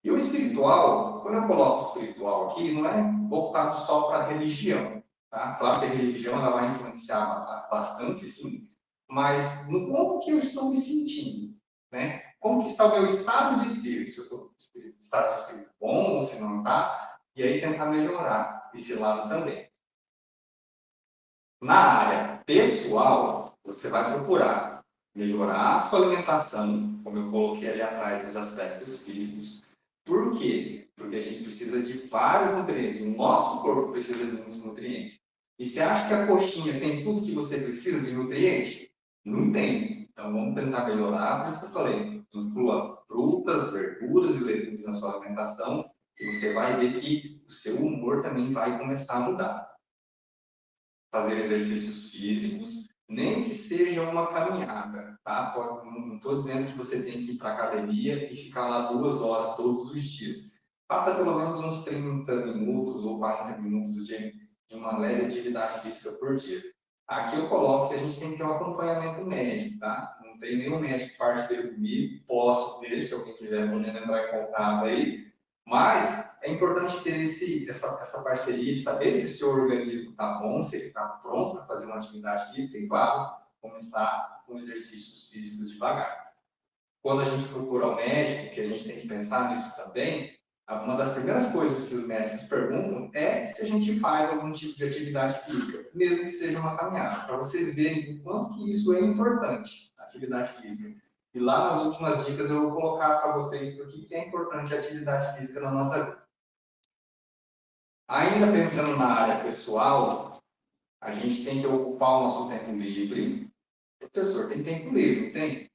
A: E o espiritual, quando eu coloco o espiritual aqui, não é voltado só para a religião. Tá? Claro que a religião ela vai influenciar bastante, sim, mas no como que eu estou me sentindo, né? Como que está o meu estado de espírito? Se eu estou em estado de espírito bom ou se não está, e aí tentar melhorar esse lado também. Na área pessoal, você vai procurar melhorar a sua alimentação, como eu coloquei ali atrás nos aspectos físicos. Por quê? Porque a gente precisa de vários nutrientes. O nosso corpo precisa de muitos nutrientes. E você acha que a coxinha tem tudo que você precisa de nutriente? Não tem. Então vamos tentar melhorar. Por isso que eu falei, inclua frutas, verduras e legumes na sua alimentação, e você vai ver que o seu humor também vai começar a mudar. Fazer exercícios físicos, nem que seja uma caminhada, tá? Não estou dizendo que você tem que ir para a academia e ficar lá 2 horas todos os dias. Faça pelo menos uns 30 minutos ou 40 minutos de uma leve atividade física por dia. Aqui eu coloco que a gente tem que ter um acompanhamento médico, tá? Não tem nenhum médico parceiro comigo, posso ter, se alguém quiser poder entrar em contato aí, mas é importante ter essa parceria de saber se o seu organismo está bom, se ele está pronto para fazer uma atividade física e, claro, começar com exercícios físicos devagar. Quando a gente procura o médico, que a gente tem que pensar nisso também, uma das primeiras coisas que os médicos perguntam é se a gente faz algum tipo de atividade física, mesmo que seja uma caminhada, para vocês verem o quanto que isso é importante, a atividade física. E lá nas últimas dicas eu vou colocar para vocês por que é importante a atividade física na nossa vida. Ainda pensando na área pessoal, a gente tem que ocupar o nosso tempo livre. O professor tem tempo livre, não tem?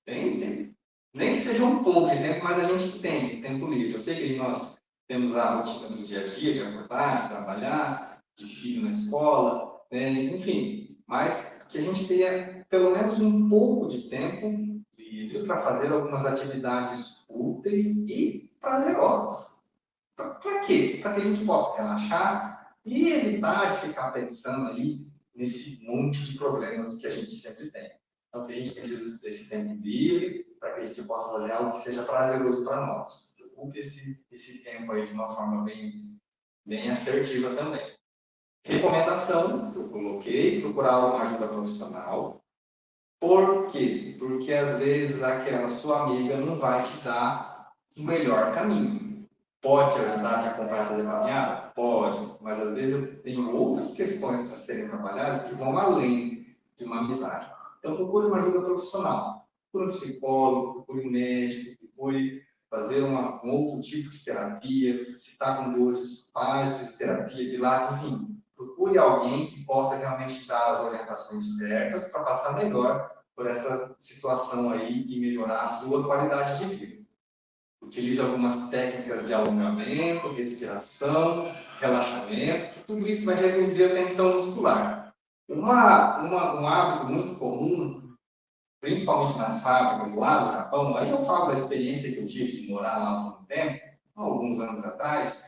A: Tem. Nem que seja um pouco de tempo, mas a gente tem tempo livre. Eu sei que nós temos a rotina do dia a dia, de acordar, de trabalhar, de filho na escola, né? Enfim, mas que a gente tenha pelo menos um pouco de tempo livre para fazer algumas atividades úteis e prazerosas. Para quê? Para que a gente possa relaxar e evitar de ficar pensando aí nesse monte de problemas que a gente sempre tem. Então, que a gente precisa desse tempo livre para que a gente possa fazer algo que seja prazeroso para nós. Ocupe esse tempo aí de uma forma bem assertiva também. Recomendação, eu coloquei, procurar uma ajuda profissional. Por quê? Porque às vezes aquela sua amiga não vai te dar o melhor caminho. Pode te ajudar a te acompanhar a fazer caminhada? Pode, mas às vezes eu tenho outras questões para serem trabalhadas que vão além de uma amizade. Então procure uma ajuda profissional. Procure um psicólogo, procure um médico, procure fazer um outro tipo de terapia. Se está com dores, faz fisioterapia, pilates, enfim. Procure alguém que possa realmente dar as orientações certas para passar melhor por essa situação aí e melhorar a sua qualidade de vida. Utilize algumas técnicas de alongamento, respiração, relaxamento, que tudo isso vai reduzir a tensão muscular. Um hábito muito comum, principalmente nas fábricas lá do Japão, aí eu falo da experiência que eu tive de morar lá por um tempo, alguns anos atrás,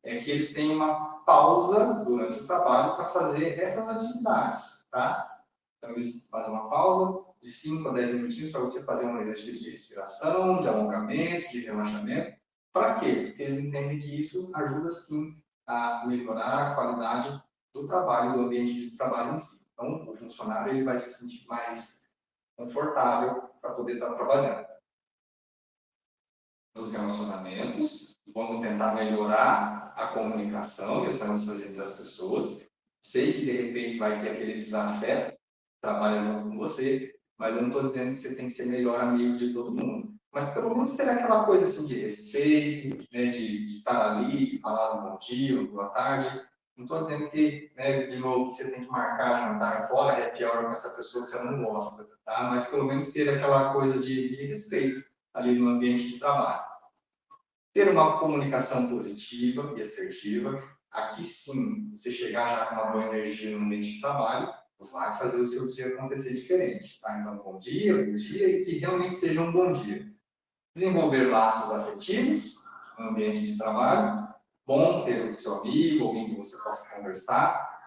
A: é que eles têm uma pausa durante o trabalho para fazer essas atividades, tá? Então, eles fazem uma pausa de 5 a 10 minutinhos para você fazer um exercício de respiração, de alongamento, de relaxamento. Para quê? Porque eles entendem que isso ajuda, sim, a melhorar a qualidade do trabalho, do ambiente de trabalho em si. Então, o funcionário ele vai se sentir mais confortável para poder estar trabalhando. Nos relacionamentos, vamos tentar melhorar a comunicação e as relações entre as pessoas. Sei que, de repente, vai ter aquele desafeto, trabalha junto com você, mas eu não estou dizendo que você tem que ser melhor amigo de todo mundo. Mas, pelo menos, ter aquela coisa assim, de respeito, né, de estar ali, de falar um bom dia, uma boa tarde. Não estou dizendo que, né, de novo, que você tem que marcar jantar fora, happy hour com essa pessoa que você não gosta, tá? Mas, pelo menos, ter aquela coisa de respeito ali no ambiente de trabalho. Ter uma comunicação positiva e assertiva. Aqui sim, você chegar já com uma boa energia no ambiente de trabalho, vai fazer o seu dia acontecer diferente. Tá? Então, bom dia, e que realmente seja um bom dia. Desenvolver laços afetivos no ambiente de trabalho. Bom ter o seu amigo, alguém que você possa conversar.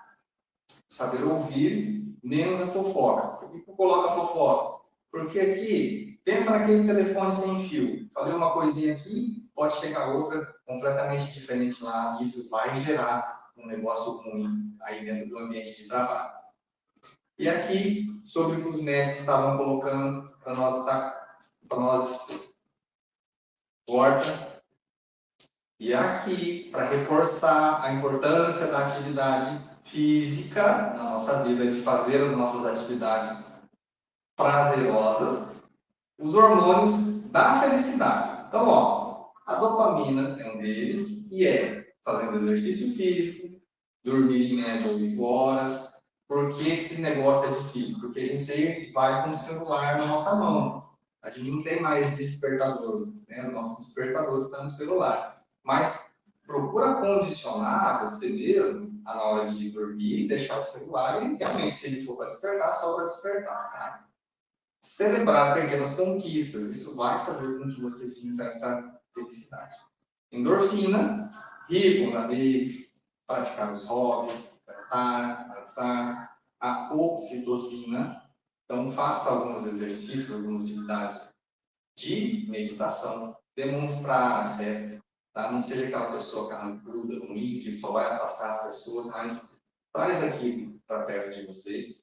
A: Saber ouvir, menos a fofoca. Por que eu coloco a fofoca? Porque aqui, pensa naquele telefone sem fio. Falei uma coisinha aqui, pode chegar outra completamente diferente lá. Isso vai gerar um negócio ruim aí dentro do ambiente de trabalho. E aqui, sobre o que os médicos estavam colocando para nós porta. E aqui, para reforçar a importância da atividade física na nossa vida, de fazer as nossas atividades prazerosas, os hormônios da felicidade. Então, ó, a dopamina é um deles, e é fazendo exercício físico, dormir em média 8 horas. Por que esse negócio é difícil? Porque a gente sempre vai com o celular na nossa mão. A gente não tem mais despertador, né? O nosso despertador está no celular. Mas procura condicionar você mesmo na hora de dormir, deixar o celular e realmente, se ele for para despertar, só para despertar. Tá? Celebrar pequenas conquistas, isso vai fazer com que você sinta essa felicidade. Endorfina, rir com os amigos, praticar os hobbies, cantar, dançar. A ocitocina, então faça alguns exercícios, algumas atividades de meditação, demonstrar afeto, tá? Não seja aquela pessoa carrancuda, ruim, que só vai afastar as pessoas, mas traz aquilo para perto de você.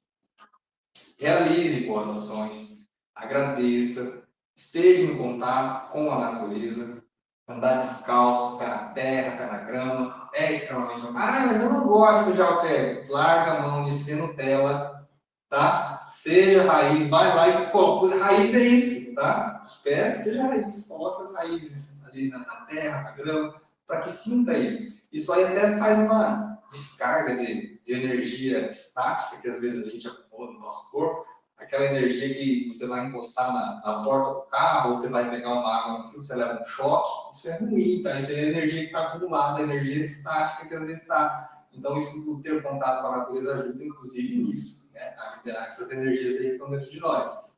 A: Realize boas ações, agradeça, esteja em contato com a natureza, andar descalço, pé na terra, pé na grama, é extremamente... Ah, mas eu não gosto de pé. Larga a mão de ser Nutella, tá? Seja raiz, vai lá e coloca. Raiz é isso, tá? Os pés, seja raiz, coloca as raízes ali na terra, na grama, para que sinta isso. Isso aí até faz uma descarga de energia estática, que às vezes a gente acumula no nosso corpo, aquela energia que você vai encostar na porta do carro, ou você vai pegar uma água no fio, você leva um choque, isso é ruim, tá? Isso é energia que está acumulada, energia estática que às vezes está. Então, isso, ter contato com a natureza ajuda, inclusive, nisso, né? A liberar essas energias aí que estão dentro de nós.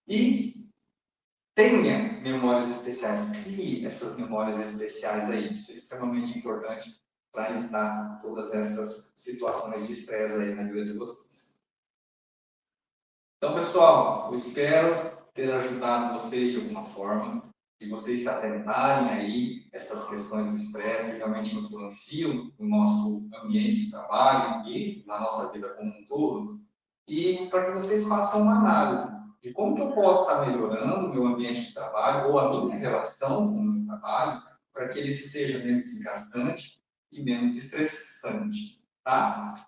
A: E tenha memórias especiais, crie essas memórias especiais aí, isso é extremamente importante para evitar todas essas situações de estresse aí na vida de vocês. Então, pessoal, eu espero ter ajudado vocês de alguma forma. de vocês se atentarem aí essas questões do estresse que realmente influenciam no nosso ambiente de trabalho e na nossa vida como um todo, e para que vocês façam uma análise de como que eu posso estar melhorando o meu ambiente de trabalho ou a minha relação com o meu trabalho para que ele seja menos desgastante e menos estressante, tá?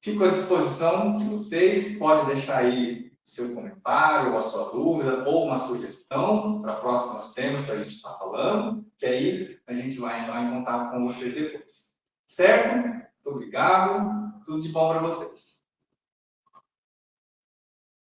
A: Fico à disposição de vocês, pode deixar aí o seu comentário, ou a sua dúvida, ou uma sugestão para próximos temas que a gente está falando, que aí a gente vai entrar em contato com vocês depois. Certo? Muito obrigado, tudo de bom para vocês.